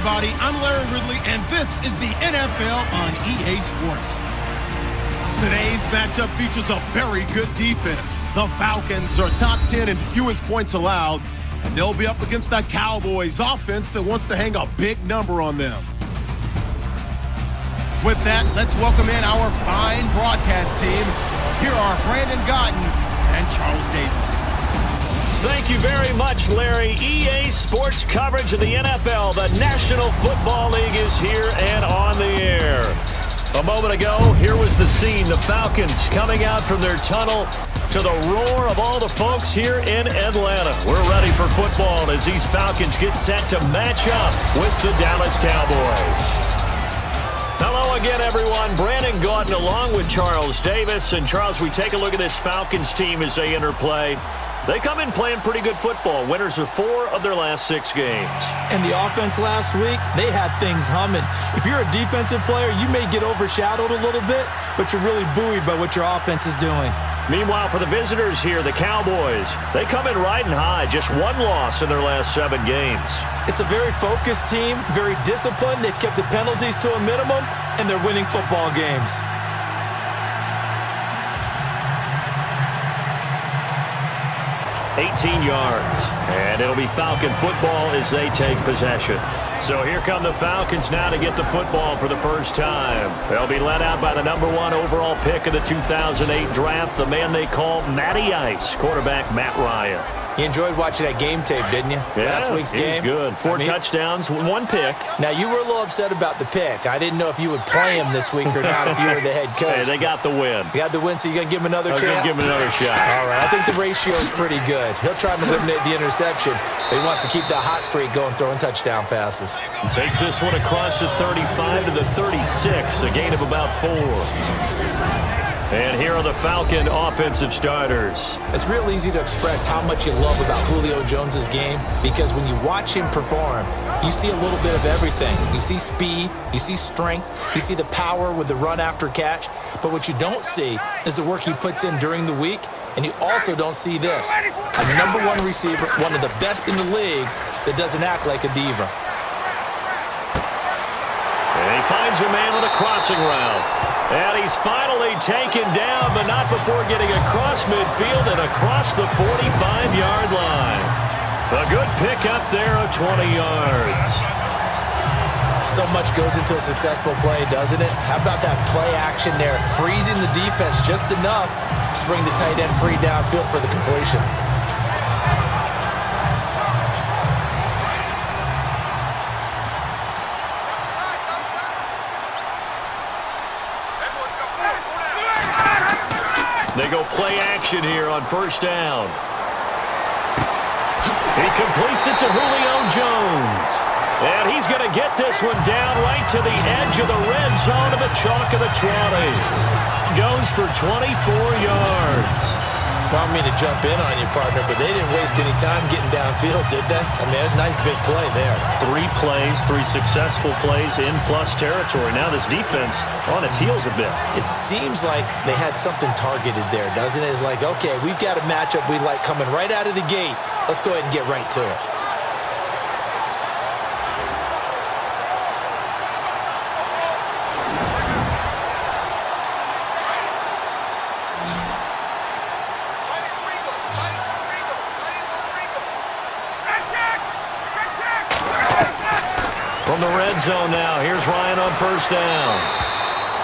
everybody. I'm Larry Ridley, and this is the NFL on EA Sports. Today's matchup features a very good defense. The Falcons are top 10 in fewest points allowed, and they'll be up against the Cowboys offense that wants to hang a big number on them. With that, let's welcome in our fine broadcast team. Here are Brandon Gotten and Charles Davis. Thank you very much, Larry. EA Sports coverage of the NFL. The National Football League is here and on the air. A moment ago, here was the scene. The Falcons coming out from their tunnel to the roar of all the folks here in Atlanta. We're ready for football as these Falcons get set to match up with the Dallas Cowboys. Hello again, everyone. Brandon Gaudin along with Charles Davis. And, Charles, we take a look at this Falcons team as they interplay. They come in playing pretty good football. Winners of 4 of their last 6 games. And the offense last week, they had things humming. If you're a defensive player, you may get overshadowed a little bit, but you're really buoyed by what your offense is doing. Meanwhile, for the visitors here, the Cowboys, they come in riding high. Just 1 loss in their last 7 games. It's a very focused team, very disciplined. They've kept the penalties to a minimum, and they're winning football games. $18 yards, and it'll be Falcon football as they take possession. So here come the Falcons now to get the football for the first time. They'll be led out by the #1 overall pick of the 2008 draft, the man they call Matty Ice, quarterback Matt Ryan. You enjoyed watching that game tape, didn't you? Yeah, Last week's game. Good. 4 touchdowns, 1 pick. Now, you were a little upset about the pick. I didn't know if you would play him this week or not if you were the head coach. Hey, they got the win. You got the win, so you're going to give him another chance? I'm going to give him another shot. All right. I think the ratio is pretty good. He'll try to eliminate the interception, but he wants to keep that hot streak going, throwing touchdown passes. Takes this one across the 35 to the 36, a gain of about 4. And here are the Falcon offensive starters. It's real easy to express how much you love about Julio Jones' game because when you watch him perform, you see a little bit of everything. You see speed, you see strength, you see the power with the run after catch. But what you don't see is the work he puts in during the week, and you also don't see this. A #1 receiver, one of the best in the league, that doesn't act like a diva. And he finds a man with a crossing route. And he's finally taken down, but not before getting across midfield and across the 45-yard line. A good pickup there of 20 yards. So much goes into a successful play, doesn't it? How about that play action there, freezing the defense just enough to bring the tight end free downfield for the completion. They go play action here on first down. He completes it to Julio Jones. And he's going to get this one down right to the edge of the red zone of the chalk of the 20. Goes for 24 yards. I don't mean to jump in on you, partner, but they didn't waste any time getting downfield, did they? I mean, a nice big play there. 3 plays, 3 successful plays in plus territory. Now this defense on its heels a bit. It seems like they had something targeted there, doesn't it? It's like, okay, we've got a matchup we like coming right out of the gate. Let's go ahead and get right to it. From the red zone now, here's Ryan on first down.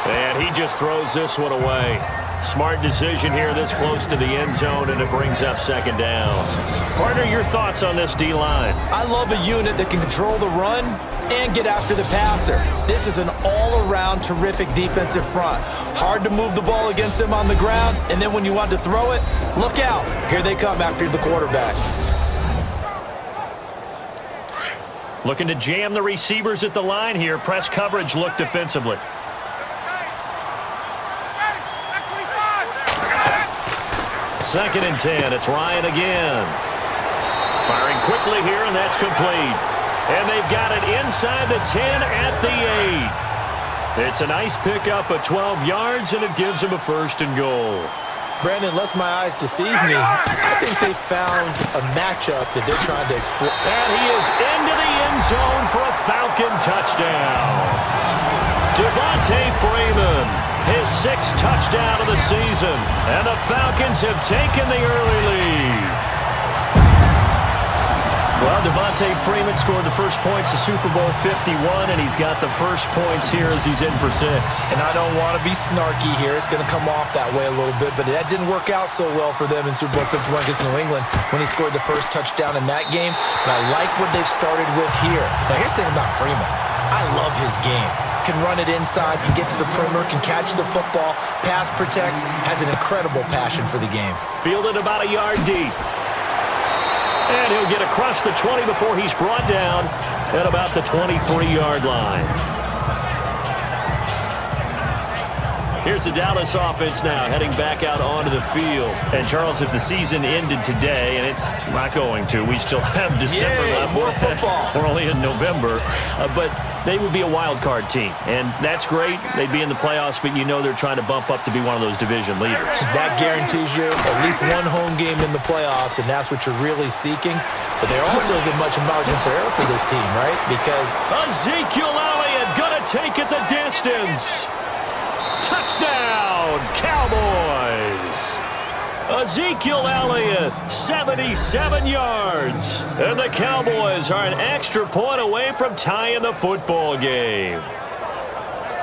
And he just throws this one away. Smart decision here this close to the end zone, and it brings up second down. Partner, your thoughts on this D-line? I love a unit that can control the run and get after the passer. This is an all-around terrific defensive front. Hard to move the ball against them on the ground, and then when you want to throw it, look out. Here they come after the quarterback. Looking to jam the receivers at the line here. Press coverage look defensively. Second and 10. It's Ryan again. Firing quickly here, and that's complete. And they've got it inside the 10 at the 8. It's a nice pickup of 12 yards, and it gives them a first and goal. Brandon, lest my eyes deceive me, I think they found a matchup that they're trying to exploit. And he is into the end zone for a Falcon touchdown. Devontae Freeman, his 6th touchdown of the season, and the Falcons have taken the early lead. Well, Devontae Freeman scored the first points of Super Bowl 51, and he's got the first points here as he's in for 6. And I don't want to be snarky here. It's going to come off that way a little bit, but that didn't work out so well for them in Super Bowl 51 against New England when he scored the first touchdown in that game. But I like what they've started with here. Now, here's the thing about Freeman. I love his game. Can run it inside, can get to the perimeter, can catch the football, pass protects, has an incredible passion for the game. Fielded about a yard deep. And he'll get across the 20 before he's brought down at about the 23-yard line. Here's the Dallas offense now heading back out onto the field. And, Charles, if the season ended today, and it's not going to, we still have December left. More football. We're only in November. But they would be a wild card team. And that's great. They'd be in the playoffs, but you know they're trying to bump up to be one of those division leaders. That guarantees you at least one home game in the playoffs, and that's what you're really seeking. But there also isn't much margin for error for this team, right? Because Ezekiel Elliott gonna take it the distance. Touchdown, Cowboys! Ezekiel Elliott, 77 yards. And the Cowboys are an extra point away from tying the football game.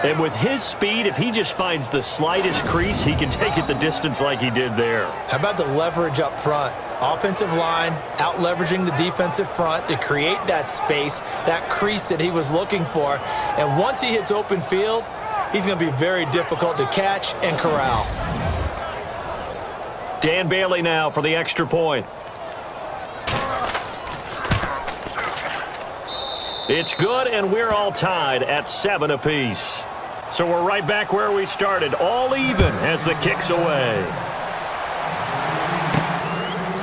And with his speed, if he just finds the slightest crease, he can take it the distance like he did there. How about the leverage up front? Offensive line out-leveraging the defensive front to create that space, that crease that he was looking for. And once he hits open field, he's going to be very difficult to catch and corral. Dan Bailey now for the extra point. It's good, and we're all tied at 7 apiece. So we're right back where we started, all even as the kick's away.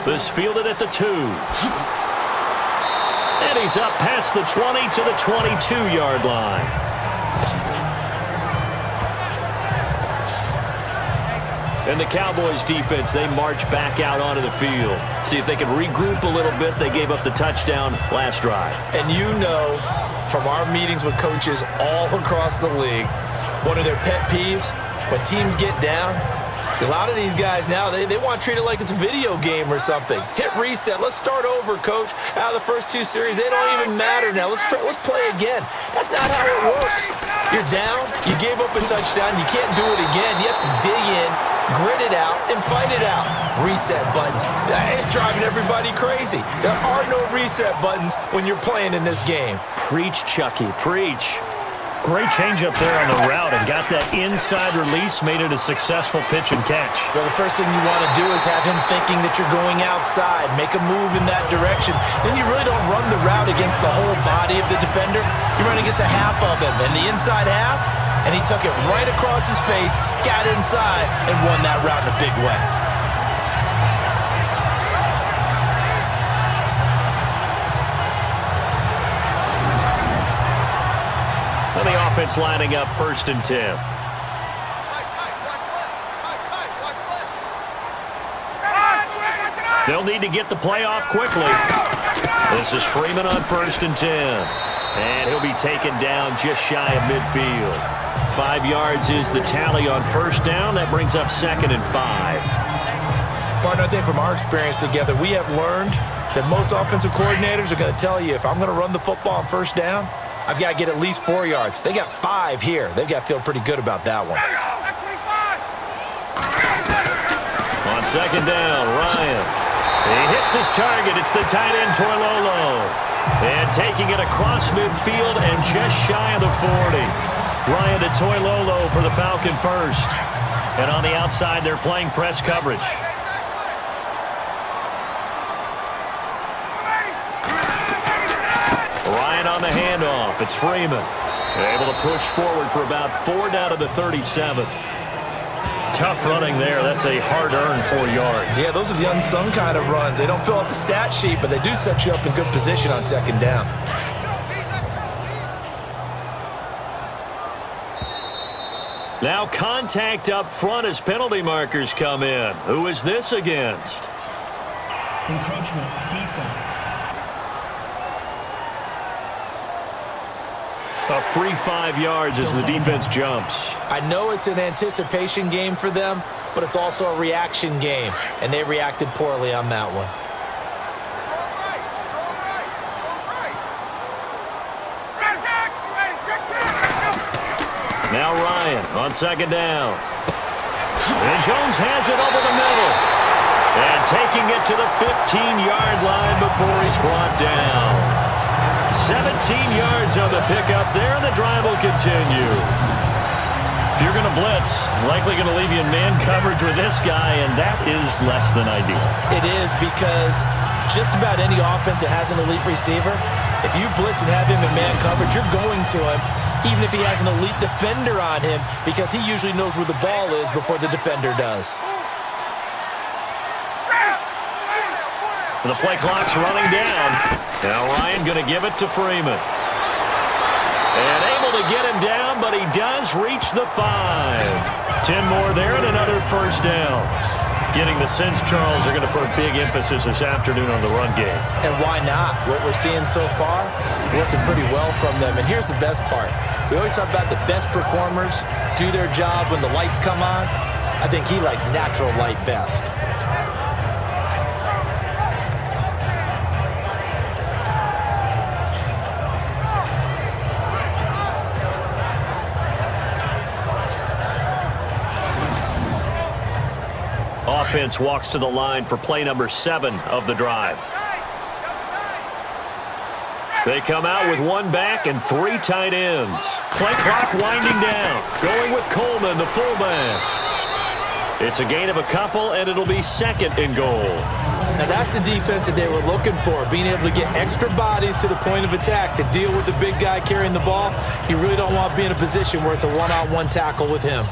This fielded at the 2. And he's up past the 20 to the 22-yard line. And the Cowboys defense, they march back out onto the field. See if they can regroup a little bit. They gave up the touchdown last drive. And you know from our meetings with coaches all across the league, one of their pet peeves, when teams get down, a lot of these guys now, they want to treat it like it's a video game or something. Hit reset. Let's start over, coach. Out of the first 2 series, they don't even matter now. Let's play again. That's not how it works. You're down. You gave up a touchdown. You can't do it again. You have to dig in, grit it out, and fight it out. Reset buttons. It's driving everybody crazy. There are no reset buttons when you're playing in this game. Preach, Chucky. Preach. Great change up there on the route and got that inside release, made it a successful pitch and catch. Well, the first thing you want to do is have him thinking that you're going outside, make a move in that direction. Then you really don't run the route against the whole body of the defender. You run against a half of him, and the inside half, and he took it right across his face, got inside, and won that route in a big way. The offense lining up 1st and 10. They'll need to get the play off quickly. This is Freeman on 1st and 10. And he'll be taken down just shy of midfield. 5 yards is the tally on 1st down. That brings up 2nd and 5. Partner, I think from our experience together, we have learned that most offensive coordinators are going to tell you, if I'm going to run the football on 1st down, I've got to get at least 4 yards. They got 5 here. They've got to feel pretty good about that one. On 2nd down, Ryan. He hits his target. It's the tight end, Toilolo. And taking it across midfield and just shy of the 40. Ryan to Toilolo for the Falcon first. And on the outside, they're playing press coverage. On the handoff, it's Freeman. Able to push forward for about 4 down to the 37. Tough running there. That's a hard-earned 4 yards. Yeah, those are the unsung kind of runs. They don't fill up the stat sheet, but they do set you up in good position on 2nd down. Now contact up front as penalty markers come in. Who is this against? Encroachment, defense. A free 5 yards as the defense jumps. I know it's an anticipation game for them, but it's also a reaction game, and they reacted poorly on that one. Now Ryan on second down. And Jones has it over the middle. And taking it to the 15-yard line before he's brought down. 17 yards on the pickup there, and the drive will continue. If you're going to blitz, likely going to leave you in man coverage with this guy, and that is less than ideal. It is, because just about any offense that has an elite receiver, if you blitz and have him in man coverage, you're going to him, even if he has an elite defender on him, because he usually knows where the ball is before the defender does. And the play clock's running down. Now Ryan going to give it to Freeman. And able to get him down, but he does reach the 5. 10 more there and another first down. Getting the sense Charles are going to put a big emphasis this afternoon on the run game. And why not? What we're seeing so far, working pretty well from them. And here's the best part. We always talk about the best performers do their job when the lights come on. I think he likes natural light best. Offense walks to the line for play number 7 of the drive. They come out with 1 back and 3 tight ends. Play clock winding down. Going with Coleman, the fullback. It's a gain of a couple, and it'll be 2nd and goal. Now that's the defense that they were looking for, being able to get extra bodies to the point of attack to deal with the big guy carrying the ball. You really don't want to be in a position where it's a one-on-one tackle with him.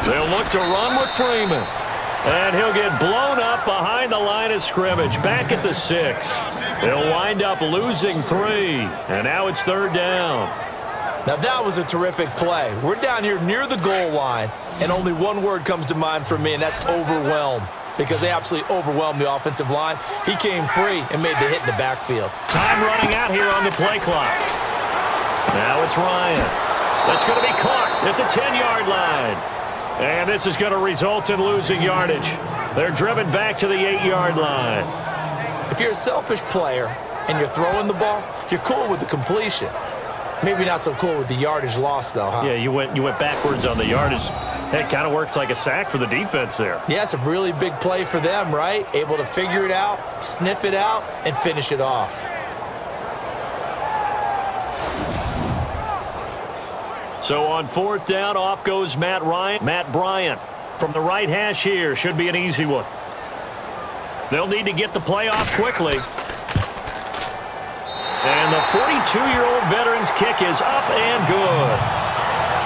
They'll look to run with Freeman. And he'll get blown up behind the line of scrimmage, back at the 6. They'll wind up losing 3. And now it's 3rd down. Now that was a terrific play. We're down here near the goal line, and only one word comes to mind for me, and that's overwhelmed. Because they absolutely overwhelmed the offensive line. He came free and made the hit in the backfield. Time running out here on the play clock. Now it's Ryan. That's going to be caught at the 10-yard line. And this is going to result in losing yardage. They're driven back to the 8-yard line. If you're a selfish player and you're throwing the ball, you're cool with the completion. Maybe not so cool with the yardage loss, though, huh? Yeah, you went backwards on the yardage. It kind of works like a sack for the defense there. Yeah, it's a really big play for them, right? Able to figure it out, sniff it out, and finish it off. So on 4th down, off goes Matt Bryant from the right hash here. Should be an easy one. They'll need to get the play off quickly. And the 42-year-old veteran's kick is up and good.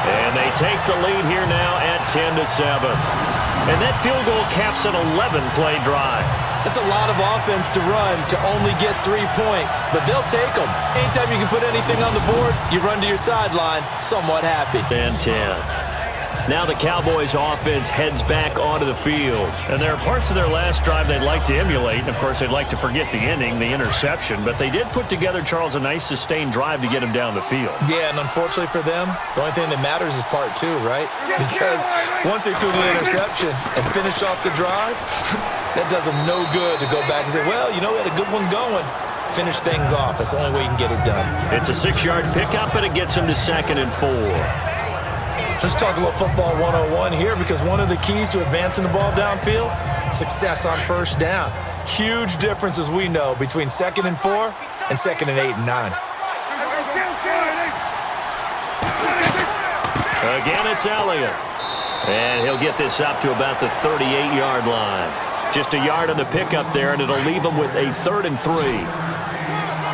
And they take the lead here now at 10-7. And that field goal caps an 11-play drive. That's a lot of offense to run to only get 3 points, but they'll take them. Anytime you can put anything on the board, you run to your sideline somewhat happy. And 10. Now the Cowboys offense heads back onto the field. And there are parts of their last drive they'd like to emulate. And, of course, they'd like to forget the ending, the interception. But they did put together, Charles, a nice sustained drive to get him down the field. Yeah, and unfortunately for them, the only thing that matters is part 2, right? Because once they threw the interception and finished off the drive, that does them no good to go back and say, well, you know, we had a good one going. Finish things off. That's the only way you can get it done. It's a 6-yard pickup, and it gets him to 2nd and 4. Let's talk a little football 101 here, because one of the keys to advancing the ball downfield, success on first down. Huge difference, as we know, between 2nd and 4 and 2nd and 8 and 9. Again, it's Elliott. And he'll get this up to about the 38-yard line. Just a yard on the pickup there, and it'll leave him with a 3rd and 3.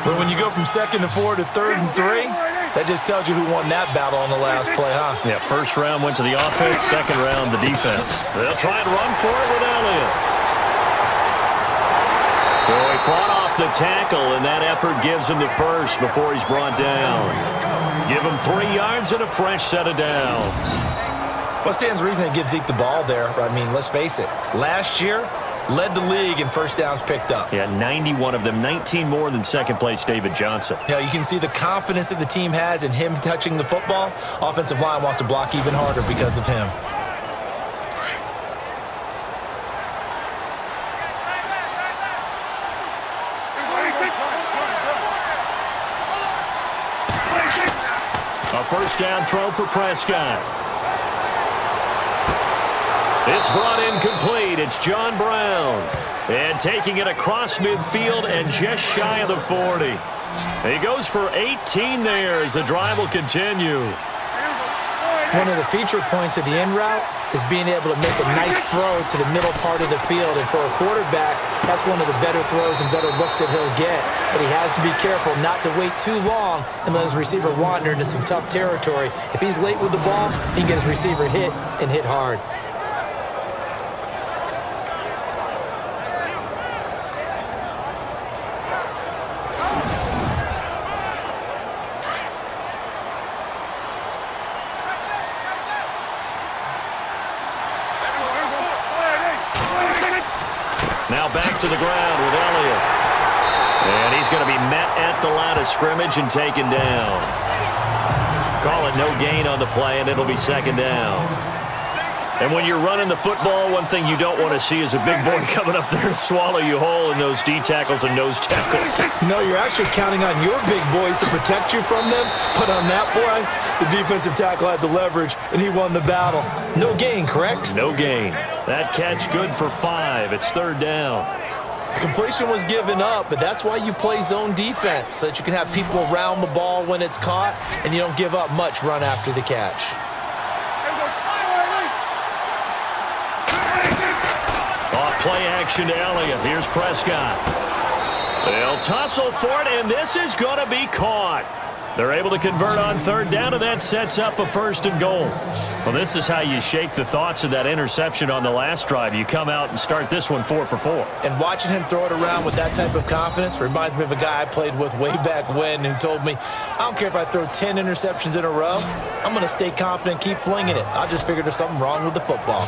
But when you go from 2nd and 4 to 3rd and 3, that just tells you who won that battle on the last play, huh? Yeah, first round went to the offense, second round the defense. They'll try and run for it with Elliott. So he fought off the tackle, and that effort gives him the first before he's brought down. Give him 3 yards and a fresh set of downs. What stands to reason to give Zeke the ball there? I mean, let's face it. Last year, led the league in first downs picked up. Yeah, 91 of them, 19 more than second-place David Johnson. You know, you can see the confidence that the team has in him touching the football. Offensive line wants to block even harder because of him. A first down throw for Prescott. It's brought in complete. It's John Brown. And taking it across midfield and just shy of the 40. He goes for 18 there as the drive will continue. One of the feature points of the in route is being able to make a nice throw to the middle part of the field. And for a quarterback, that's one of the better throws and better looks that he'll get. But he has to be careful not to wait too long and let his receiver wander into some tough territory. If he's late with the ball, he can get his receiver hit and hit hard. Now back to the ground with Elliott. And he's going to be met at the line of scrimmage and taken down. Call it no gain on the play, and it'll be second down. And when you're running the football, one thing you don't want to see is a big boy coming up there and swallow you whole in those D tackles and nose tackles. No, you're actually counting on your big boys to protect you from them. But on that play, the defensive tackle had the leverage, and he won the battle. No gain, correct? No gain. That catch good for 5. It's third down. Completion was given up, but that's why you play zone defense, so that you can have people around the ball when it's caught, and you don't give up much run after the catch. Off play action to Elliott. Here's Prescott. They'll tussle for it, and this is going to be caught. They're able to convert on third down, and that sets up a first and goal. Well, this is how you shake the thoughts of that interception on the last drive. You come out and start this one 4 for 4. And watching him throw it around with that type of confidence reminds me of a guy I played with way back when who told me, I don't care if I throw 10 interceptions in a row. I'm going to stay confident, keep flinging it. I just figured there's something wrong with the football.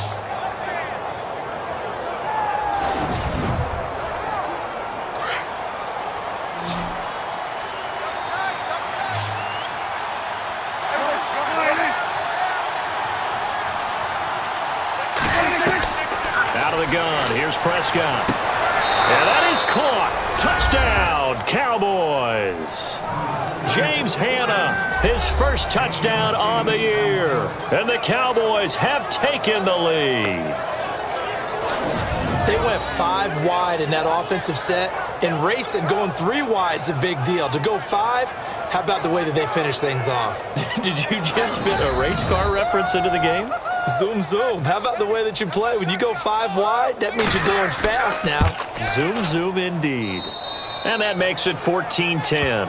Gun. Here's Prescott. And that is caught. Touchdown, Cowboys. James Hanna, his first touchdown on the year. And the Cowboys have taken the lead. They went 5 wide in that offensive set. And racing, going 3 wide's a big deal. To go 5, how about the way that they finish things off? Did you just fit a race car reference into the game? Zoom, zoom. How about the way that you play? When you go 5 wide, that means you're going fast now. Zoom, zoom indeed. And that makes it 14-10.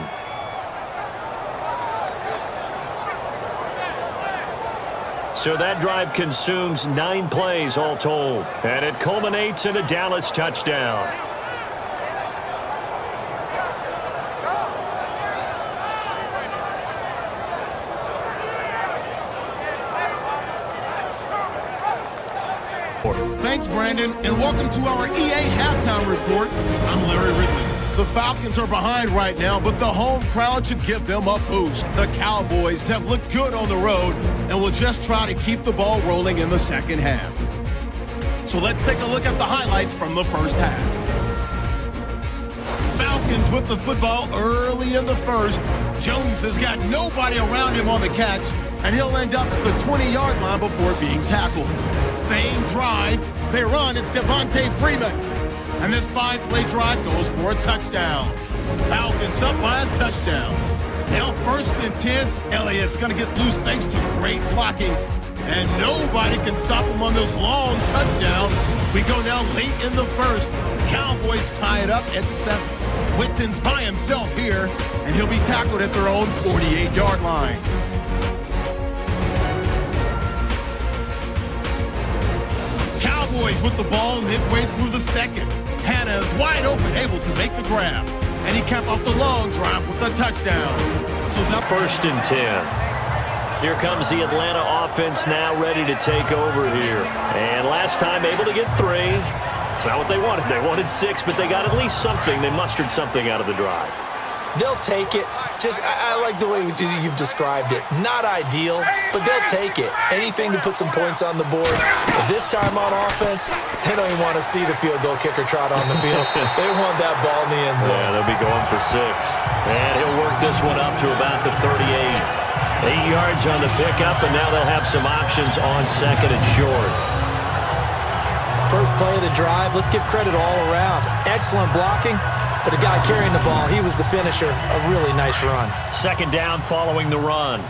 So that drive consumes 9 plays all told. And it culminates in a Dallas touchdown. Thanks, Brandon, and welcome to our EA Halftime Report. I'm Larry Ridley. The Falcons are behind right now, but the home crowd should give them a boost. The Cowboys have looked good on the road and will just try to keep the ball rolling in the second half. So let's take a look at the highlights from the first half. Falcons with the football early in the first. Jones has got nobody around him on the catch, and he'll end up at the 20-yard line before being tackled. Same drive, they run, it's Devontae Freeman. And this 5-play drive goes for a touchdown. Falcons up by a touchdown. Now 1st and 10, Elliott's going to get loose thanks to great blocking. And nobody can stop him on this long touchdown. We go now late in the first. Cowboys tie it up at 7. Whitten's by himself here, and he'll be tackled at their own 48-yard line. Cowboys with the ball midway through the second. Hanna is wide open, able to make the grab. And he capped off the long drive with a touchdown. So now 1st and 10. Here comes the Atlanta offense now ready to take over here. And last time able to get 3. It's not what they wanted. They wanted 6, but they got at least something. They mustered something out of the drive. They'll take it. I like the way you've described it. Not ideal, but they'll take it. Anything to put some points on the board. But this time on offense, they don't even want to see the field goal kicker trot on the field. They want that ball in the end zone. Yeah, they'll be going for 6. And he'll work this one up to about the 38. 8 yards on the pickup, and now they'll have some options on 2nd and short. First play of the drive, let's give credit all around. Excellent blocking, but the guy carrying the ball, he was the finisher. A really nice run. 2nd down following the run.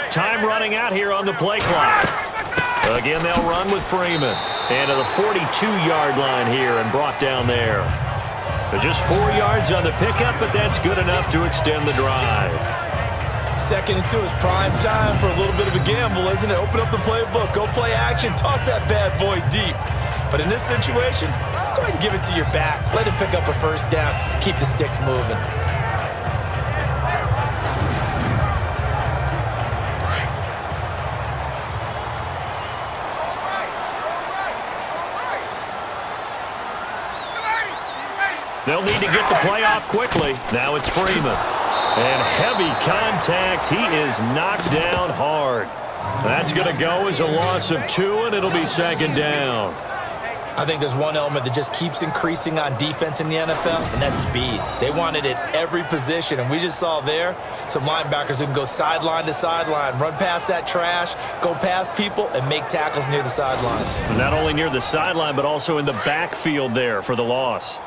Time running out here on the play clock. Again, they'll run with Freeman. And to the 42-yard line here and brought down there. Just 4 yards on the pickup, but that's good enough to extend the drive. 2nd and 2 is prime time for a little bit of a gamble, isn't it? Open up the playbook, go play action, toss that bad boy deep. But in this situation, go ahead and give it to your back. Let him pick up a first down. Keep the sticks moving. They'll need to get the play off quickly. Now it's Freeman. And heavy contact. He is knocked down hard. That's going to go as a loss of 2, and it'll be 2nd down. I think there's one element that just keeps increasing on defense in the NFL, and that's speed. They want it at every position, and we just saw there some linebackers who can go sideline to sideline, run past that trash, go past people, and make tackles near the sidelines. Not only near the sideline, but also in the backfield there for the loss.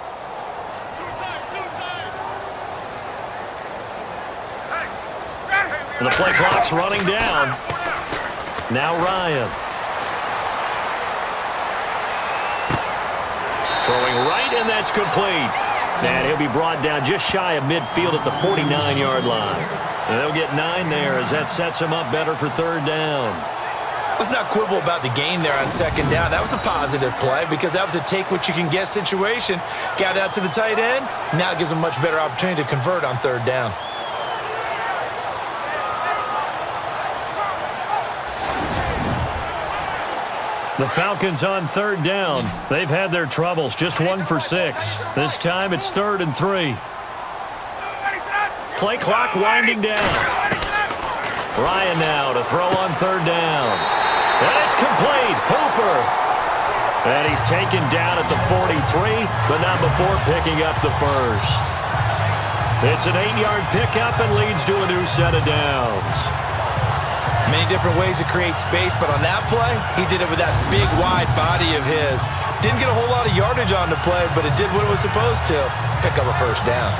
The play clock's running down. Now Ryan. Throwing right, and that's complete. And he'll be brought down just shy of midfield at the 49-yard line. And they'll get 9 there as that sets them up better for 3rd down. Let's not quibble about the gain there on 2nd down. That was a positive play because that was a take-what-you-can-get situation. Got out to the tight end. Now it gives them a much better opportunity to convert on 3rd down. The Falcons on 3rd down. They've had their troubles, just 1 for 6. This time it's 3rd and 3. Play clock winding down. Ryan now to throw on 3rd down. And it's complete. Hooper. And he's taken down at the 43, but not before picking up the first. It's an 8-yard pickup and leads to a new set of downs. Many different ways to create space, but on that play, he did it with that big, wide body of his. Didn't get a whole lot of yardage on the play, but it did what it was supposed to. Pick up a first down.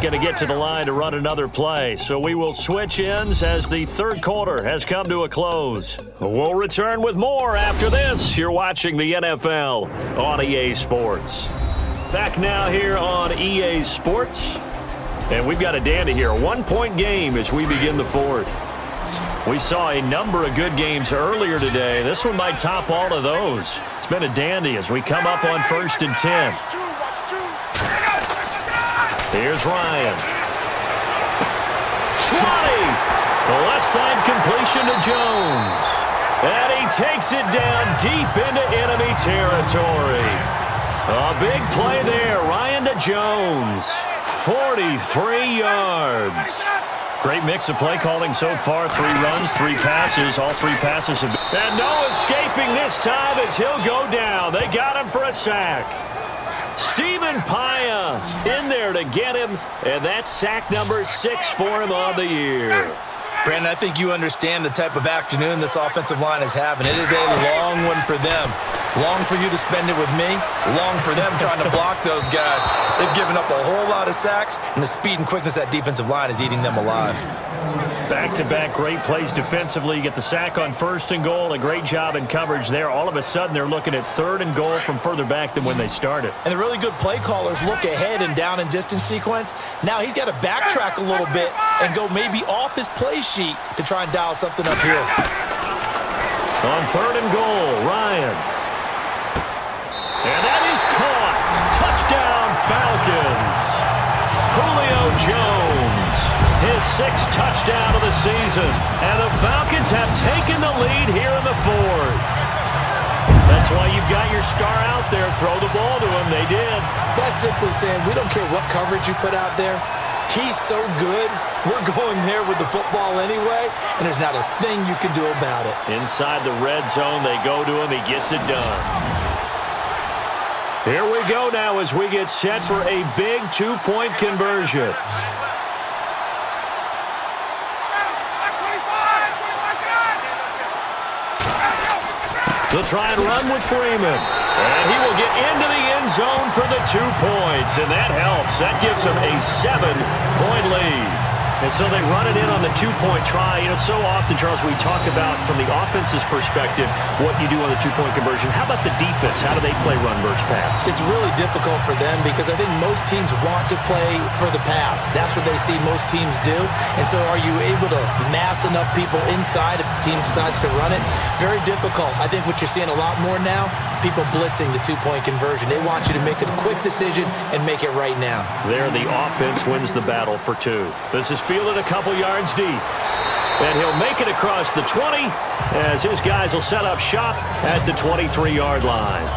Going to get to the line to run another play, so we will switch ends as the 3rd quarter has come to a close. We'll return with more after this. You're watching the NFL on EA Sports. Back now here on EA Sports, and we've got a dandy here. A 1-point game as we begin the 4th. We saw a number of good games earlier today. This one might top all of those. It's been a dandy as we come up on 1st and 10. Here's Ryan. 20. The left side completion to Jones. And he takes it down deep into enemy territory. A big play there. Ryan to Jones. 43 yards. Great mix of play calling so far. 3 runs, 3 passes. All 3 passes have been. And no escaping this time as he'll go down. They got him for a sack. Stephen Paya in there to get him, and that's sack number 6 for him on the year. Brandon, I think you understand the type of afternoon this offensive line is having. It is a long one for them. Long for you to spend it with me. Long for them trying to block those guys. They've given up a whole lot of sacks, and the speed and quickness of that defensive line is eating them alive. Back-to-back great plays defensively. You get the sack on 1st and goal. A great job in coverage there. All of a sudden, they're looking at 3rd and goal from further back than when they started. And the really good play callers look ahead and down and distance sequence. Now he's got to backtrack a little bit and go maybe off his play sheet to try and dial something up here. On 3rd and goal, Ryan. And that is caught. Touchdown, Falcons. Julio Jones, his 6th touchdown of the season. And the Falcons have taken the lead here in the 4th. That's why you've got your star out there. Throw the ball to him. They did. That's simply saying we don't care what coverage you put out there. He's so good. We're going there with the football anyway, and there's not a thing you can do about it. Inside the red zone, they go to him. He gets it done. Here we go now as we get set for a big 2-point conversion. They'll try and run with Freeman. And he will get into the end zone for the 2 points. And that helps. That gives them a 7-point lead. And so they run it in on the 2-point try. You know, so often, Charles, we talk about from the offense's perspective what you do on the 2-point conversion. How about the defense? How do they play run versus pass? It's really difficult for them because I think most teams want to play for the pass. That's what they see most teams do. And so are you able to mass enough people inside if the team decides to run it? Very difficult. I think what you're seeing a lot more now, people blitzing the 2-point conversion. They want you to make a quick decision and make it right now. There, the offense wins the battle for 2. This is fielded a couple yards deep. And he'll make it across the 20 as his guys will set up shop at the 23-yard line.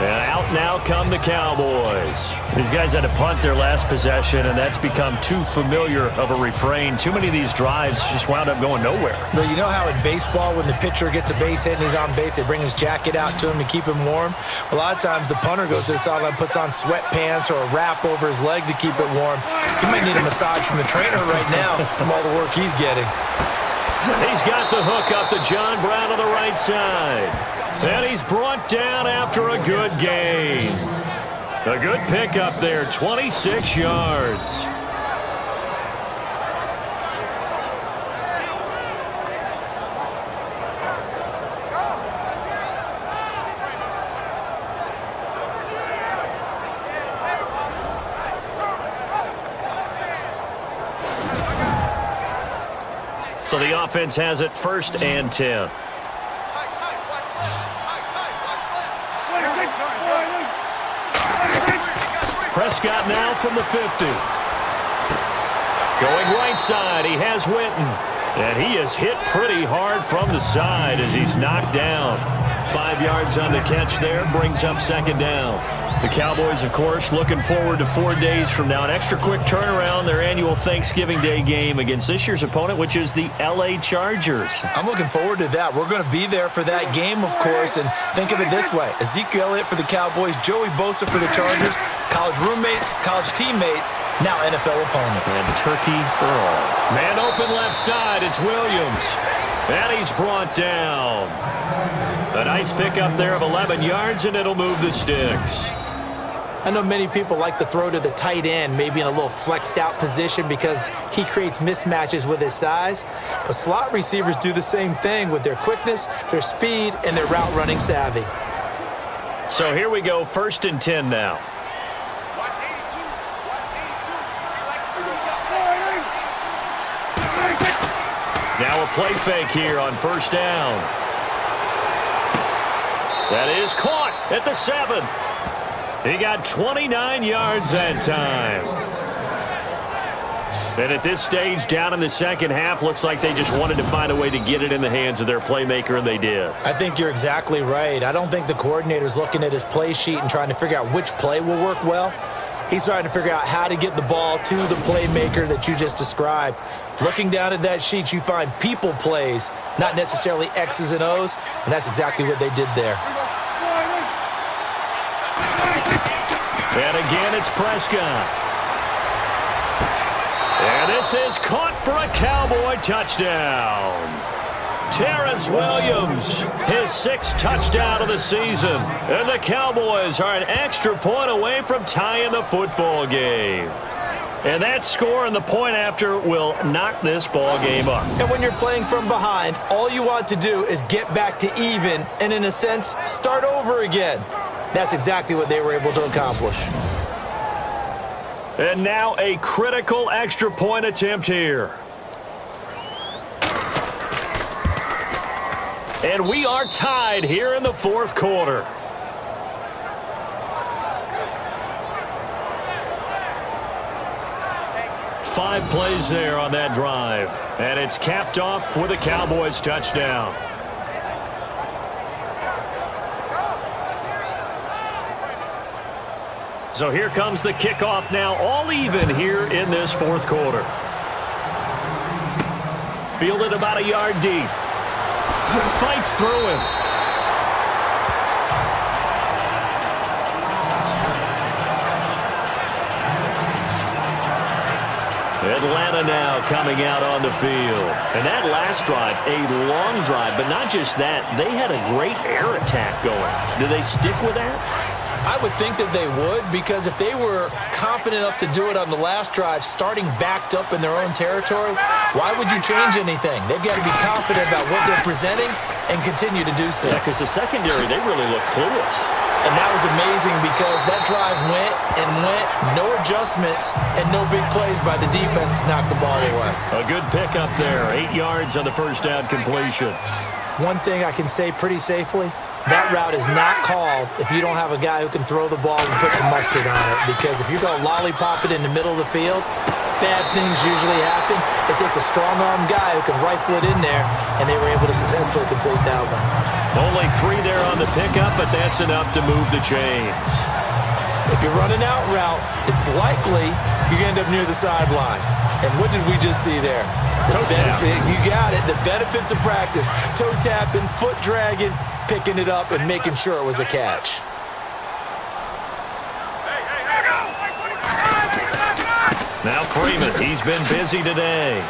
And out now come the Cowboys. These guys had to punt their last possession, and that's become too familiar of a refrain. Too many of these drives just wound up going nowhere. But you know how in baseball, when the pitcher gets a base hit and he's on base, they bring his jacket out to him to keep him warm? A lot of times the punter goes to the sideline, puts on sweatpants or a wrap over his leg to keep it warm. He might need a massage from the trainer right now from all the work he's getting. He's got the hook up to John Brown on the right side. And he's brought down after a good gain. A good pickup there, 26 yards. So the offense has it 1st and 10. Prescott now from the 50. Going right side, he has Witten. And he is hit pretty hard from the side as he's knocked down. 5 yards on the catch there, brings up 2nd down. The Cowboys, of course, looking forward to 4 days from now. An extra quick turnaround, their annual Thanksgiving Day game against this year's opponent, which is the L.A. Chargers. I'm looking forward to that. We're going to be there for that game, of course, and think of it this way. Ezekiel Elliott for the Cowboys, Joey Bosa for the Chargers, college roommates, college teammates, now NFL opponents. And turkey for all. Man open left side, it's Williams. And he's brought down. A nice pickup there of 11 yards, and it'll move the sticks. I know many people like to throw to the tight end, maybe in a little flexed out position because he creates mismatches with his size. But slot receivers do the same thing with their quickness, their speed, and their route running savvy. So here we go, 1st and 10 now. Now a play fake here on 1st down. That is caught at the 7. He got 29 yards that time. And at this stage, down in the second half, looks like they just wanted to find a way to get it in the hands of their playmaker, and they did. I think you're exactly right. I don't think the coordinator's looking at his play sheet and trying to figure out which play will work well. He's trying to figure out how to get the ball to the playmaker that you just described. Looking down at that sheet, you find people plays, not necessarily X's and O's, and that's exactly what they did there. And again, it's Prescott. And this is caught for a Cowboy touchdown. Terrence Williams, his 6th touchdown of the season. And the Cowboys are an extra point away from tying the football game. And that score and the point after will knock this ball game up. And when you're playing from behind, all you want to do is get back to even and, in a sense, start over again. That's exactly what they were able to accomplish. And now a critical extra point attempt here. And we are tied here in the fourth quarter. Five plays there on that drive. And it's capped off with a Cowboys touchdown. So here comes the kickoff now, all even here in this fourth quarter. Fielded about a yard deep. Fights through him. Atlanta now coming out on the field. And that last drive, a long drive, but not just that, they had a great air attack going. Do they stick with that? I would think that they would, because if they were confident enough to do it on the last drive, starting backed up in their own territory, why would you change anything? They've got to be confident about what they're presenting and continue to do so. Yeah, because the secondary, they really look clueless. And that was amazing because that drive went and went, no adjustments, and no big plays by the defense to knock the ball away. A good pickup there, 8 yards on the first down completion. One thing I can say pretty safely, that route is not called if you don't have a guy who can throw the ball and put some mustard on it. Because if you're going to lollipop it in the middle of the field, bad things usually happen. It takes a strong-arm guy who can rifle it in there, and they were able to successfully complete that one. Only 3 there on the pickup, but that's enough to move the chains. If you're running out route, it's likely you're going to end up near the sideline. And what did we just see there? You got it. The benefits of practice. Toe tapping, foot dragging, picking it up, and making sure it was a catch. Now Freeman, he's been busy today.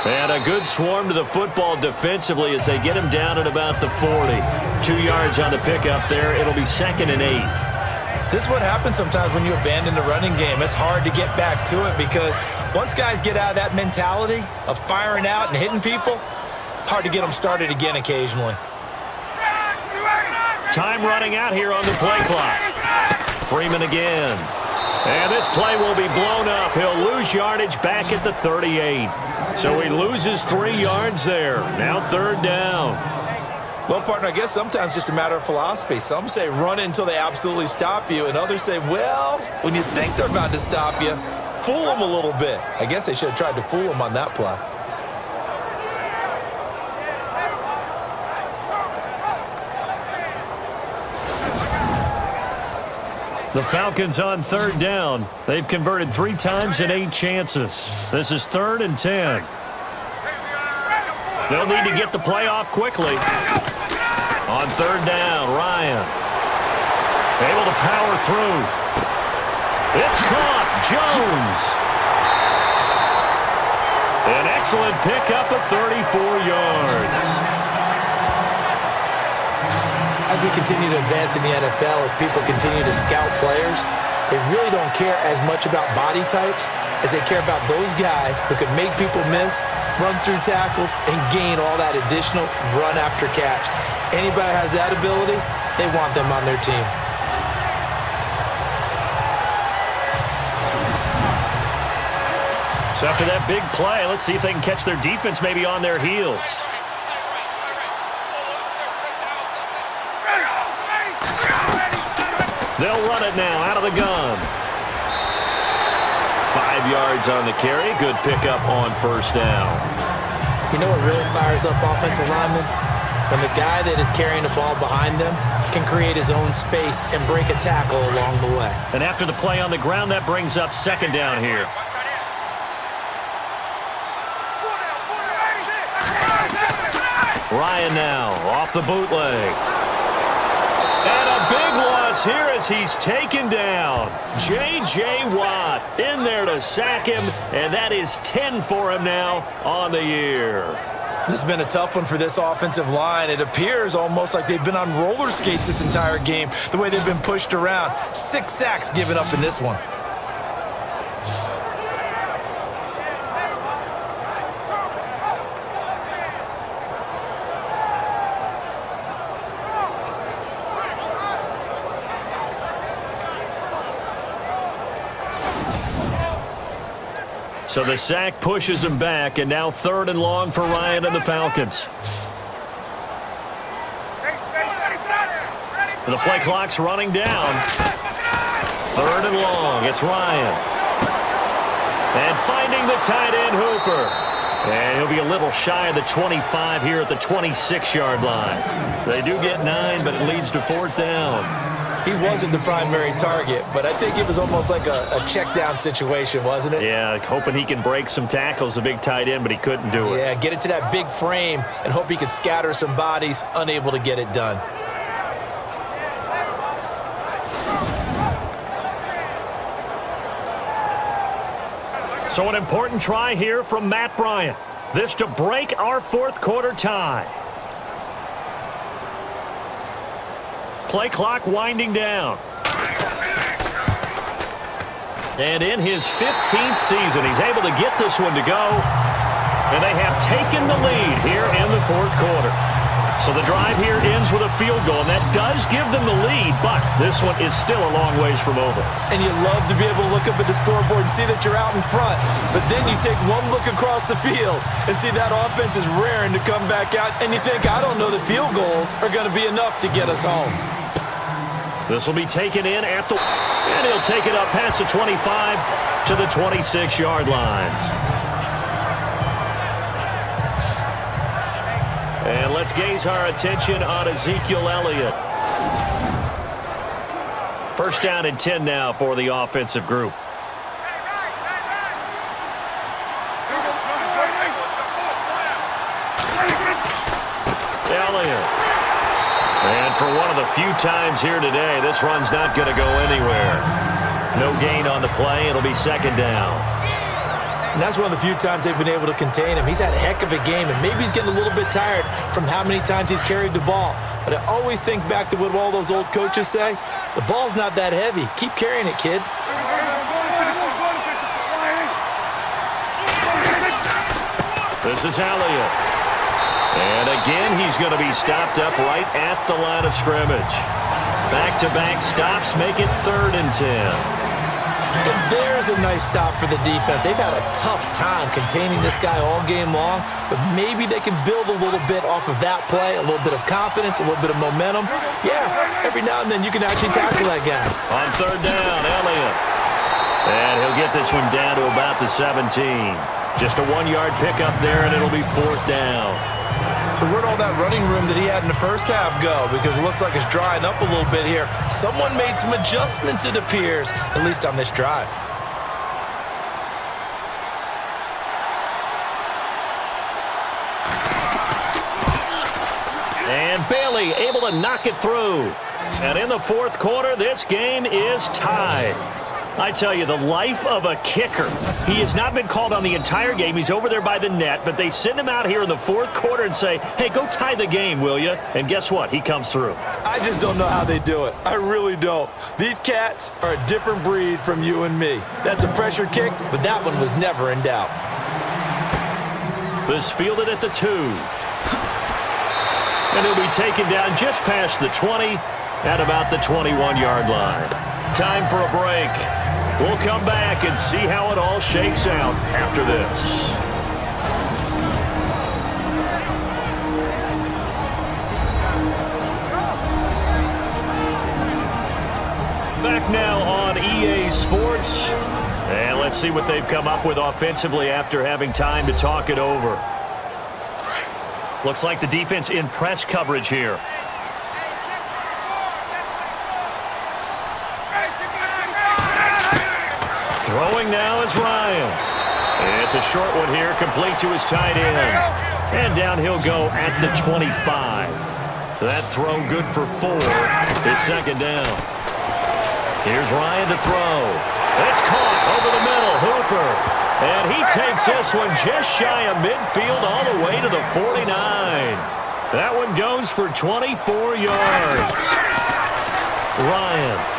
And a good swarm to the football defensively as they get him down at about the 40. 2 yards on the pickup there. It'll be 2nd and 8. This is what happens sometimes when you abandon the running game. It's hard to get back to it because once guys get out of that mentality of firing out and hitting people, hard to get them started again occasionally. Time running out here on the play clock. Freeman again. And this play will be blown up. He'll lose yardage back at the 38. So he loses 3 yards there. Now 3rd down. Well, partner, I guess sometimes it's just a matter of philosophy. Some say run until they absolutely stop you, and others say, well, when you think they're about to stop you, fool them a little bit. I guess they should have tried to fool them on that play. The Falcons on 3rd down. They've converted 3 times in 8 chances. This is 3rd and 10. They'll need to get the play off quickly. On 3rd down, Ryan. Able to power through. It's caught. Jones. An excellent pickup of 34 yards. As we continue to advance in the NFL, as people continue to scout players, they really don't care as much about body types as they care about those guys who can make people miss, run through tackles, and gain all that additional run after catch. Anybody has that ability, they want them on their team. So after that big play, let's see if they can catch their defense maybe on their heels. They'll run it now out of the gun. 5 yards on the carry. Good pickup on 1st down. You know what really fires up offensive linemen? When the guy that is carrying the ball behind them can create his own space and break a tackle along the way. And after the play on the ground, that brings up 2nd down here. Ryan now off the bootleg. And a big loss here as he's taken down. J.J. Watt in there to sack him, and that is 10 for him now on the year. This has been a tough one for this offensive line. It appears almost like they've been on roller skates this entire game, the way they've been pushed around. 6 sacks given up in this one. So the sack pushes him back, and now 3rd and long for Ryan and the Falcons. The play clock's running down. 3rd and long. It's Ryan. And finding the tight end, Hooper. And he'll be a little shy of the 25 here at the 26-yard line. They do get 9, but it leads to 4th down. He wasn't the primary target, but I think it was almost like a check down situation, wasn't it? Yeah, hoping he can break some tackles, a big tight end, but he couldn't do it. Yeah, get it to that big frame and hope he can scatter some bodies, unable to get it done. So an important try here from Matt Bryant. This to break our 4th quarter tie. Play clock winding down. And in his 15th season, he's able to get this one to go. And they have taken the lead here in the 4th quarter. So the drive here ends with a field goal, and that does give them the lead, but this one is still a long ways from over. And you love to be able to look up at the scoreboard and see that you're out in front, but then you take one look across the field and see that offense is raring to come back out, and you think, I don't know that field goals are going to be enough to get us home. This will be taken in at the... And he'll take it up past the 25 to the 26-yard line. And let's gaze our attention on Ezekiel Elliott. 1st down and 10 now for the offensive group. Elliott. And for one of the few times here today, this run's not going to go anywhere. No gain on the play. It'll be 2nd down. And that's one of the few times they've been able to contain him. He's had a heck of a game, and maybe he's getting a little bit tired from how many times he's carried the ball. But I always think back to what all those old coaches say. The ball's not that heavy. Keep carrying it, kid. This is Elliott. And again, he's going to be stopped up right at the line of scrimmage. Back-to-back stops make it 3rd and 10. And there's a nice stop for the defense. They've had a tough time containing this guy all game long, but maybe they can build a little bit off of that play, a little bit of confidence, a little bit of momentum. Yeah, every now and then you can actually tackle that guy. On 3rd down, Elliott. And he'll get this one down to about the 17. Just a 1-yard pickup there, and it'll be 4th down. So where'd all that running room that he had in the first half go? Because it looks like it's drying up a little bit here. Someone made some adjustments, it appears, at least on this drive. And Bailey able to knock it through. And in the 4th quarter, this game is tied. I tell you, the life of a kicker. He has not been called on the entire game. He's over there by the net, but they send him out here in the 4th quarter and say, hey, go tie the game, will you? And guess what? He comes through. I just don't know how they do it. I really don't. These cats are a different breed from you and me. That's a pressure kick, but that one was never in doubt. This fielded at the 2. And he'll be taken down just past the 20 at about the 21-yard line. Time for a break. We'll come back and see how it all shakes out after this. Back now on EA Sports. And let's see what they've come up with offensively after having time to talk it over. Looks like the defense in press coverage here. Throwing now is Ryan. It's a short one here, complete to his tight end. And down he'll go at the 25. That throw good for 4. It's 2nd down. Here's Ryan to throw. It's caught over the middle. Hooper. And he takes this one just shy of midfield all the way to the 49. That one goes for 24 yards. Ryan.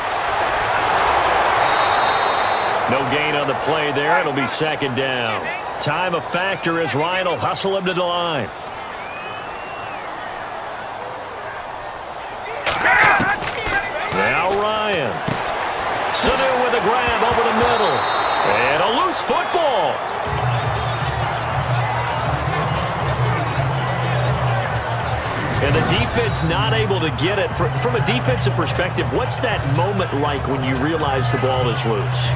No gain on the play there. It'll be 2nd down. Time a factor as Ryan will hustle him to the line. Now Ryan. Sanu with a grab over the middle. And a loose football. And the defense not able to get it. From a defensive perspective, what's that moment like when you realize the ball is loose?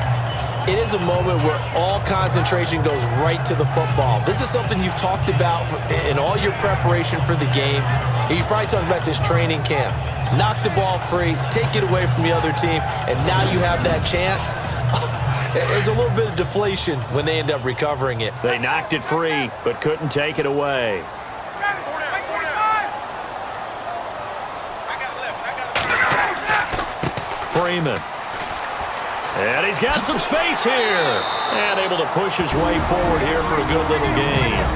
It is a moment where all concentration goes right to the football. This is something you've talked about in all your preparation for the game. And you probably talked about this training camp. Knock the ball free, take it away from the other team, and now you have that chance. There's a little bit of deflation when they end up recovering it. They knocked it free, but couldn't take it away. Freeman. And he's got some space here. And able to push his way forward here for a good little game.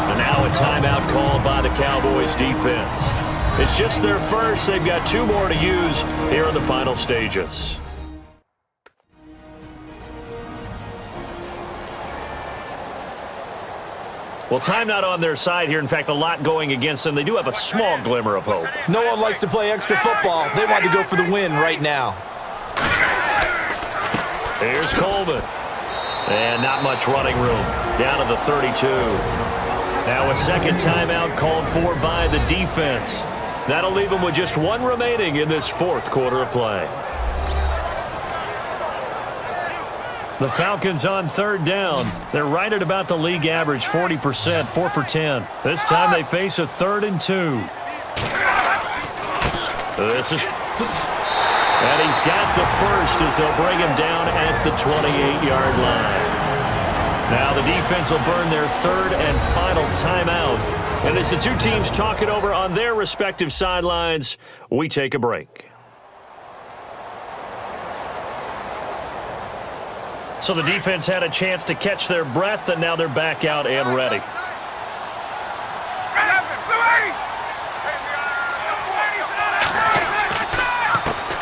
And now a timeout called by the Cowboys defense. It's just their first. They've got 2 more to use here in the final stages. Well, time not on their side here. In fact, a lot going against them. They do have a small glimmer of hope. No one likes to play extra football. They want to go for the win right now. Here's Coleman. And not much running room. Down to the 32. Now a second timeout called for by the defense. That'll leave them with just 1 remaining in this 4th quarter of play. The Falcons on 3rd down. They're right at about the league average, 40%, 4 for 10. This time they face a 3rd and 2. This is... And he's got the first as they'll bring him down at the 28-yard line. Now the defense will burn their 3rd and final timeout. And as the 2 teams talk it over on their respective sidelines, we take a break. So the defense had a chance to catch their breath, and now they're back out and ready.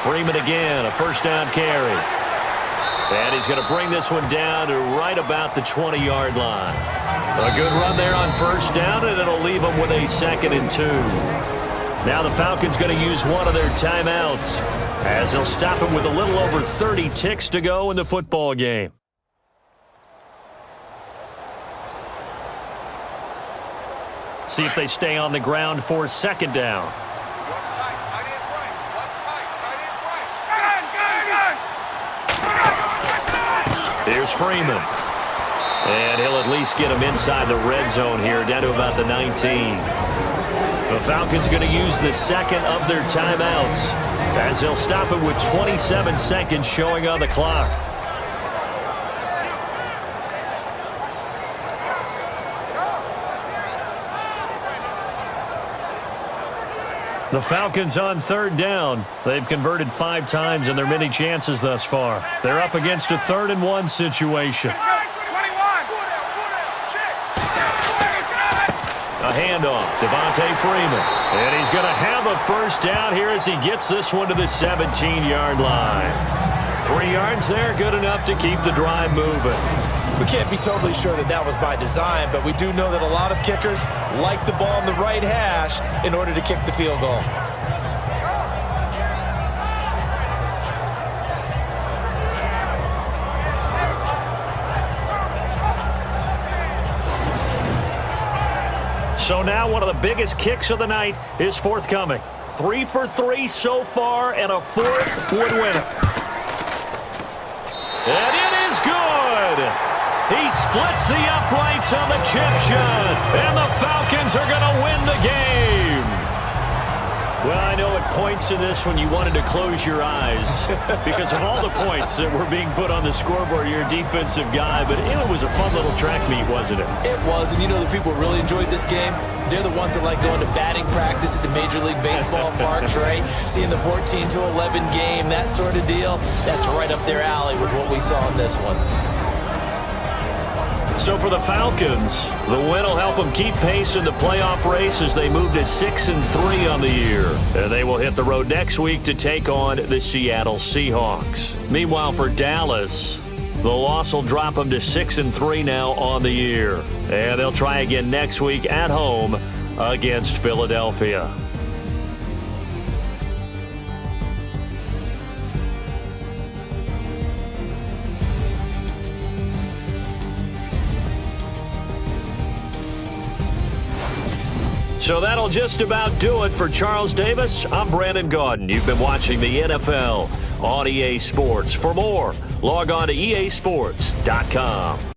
Freeman again, a 1st down carry. And he's going to bring this one down to right about the 20-yard line. A good run there on 1st down, and it'll leave them with a 2nd and 2. Now the Falcons going to use one of their timeouts as they'll stop him with a little over 30 ticks to go in the football game. See if they stay on the ground for 2nd down. Here's Freeman. And he'll at least get him inside the red zone here, down to about the 19. The Falcons going to use the 2nd of their timeouts as they'll stop it with 27 seconds showing on the clock. The Falcons on 3rd down. They've converted 5 times in their many chances thus far. They're up against a 3rd and 1 situation. A handoff, Devontae Freeman. And he's going to have a 1st down here as he gets this one to the 17-yard line. 3 yards there, good enough to keep the drive moving. We can't be totally sure that that was by design, but we do know that a lot of kickers like the ball in the right hash in order to kick the field goal. So now one of the biggest kicks of the night is forthcoming. 3 for 3 so far, and a 4th would win it. And it is good! He splits the uprights on the chip shot, and the Falcons are going to win the game. Well, I know at points in this when you wanted to close your eyes because of all the points that were being put on the scoreboard. You're a defensive guy, but it was a fun little track meet, wasn't it? It was, and you know the people really enjoyed this game? They're the ones that like going to batting practice at the Major League Baseball parks, right? Seeing the 14-11 game, that sort of deal. That's right up their alley with what we saw in this one. So for the Falcons, the win will help them keep pace in the playoff race as they move to 6-3 on the year. And they will hit the road next week to take on the Seattle Seahawks. Meanwhile, for Dallas, the loss will drop them to 6-3 now on the year. And they'll try again next week at home against Philadelphia. So that'll just about do it for Charles Davis. I'm Brandon Gaudin. You've been watching the NFL on EA Sports. For more, log on to easports.com.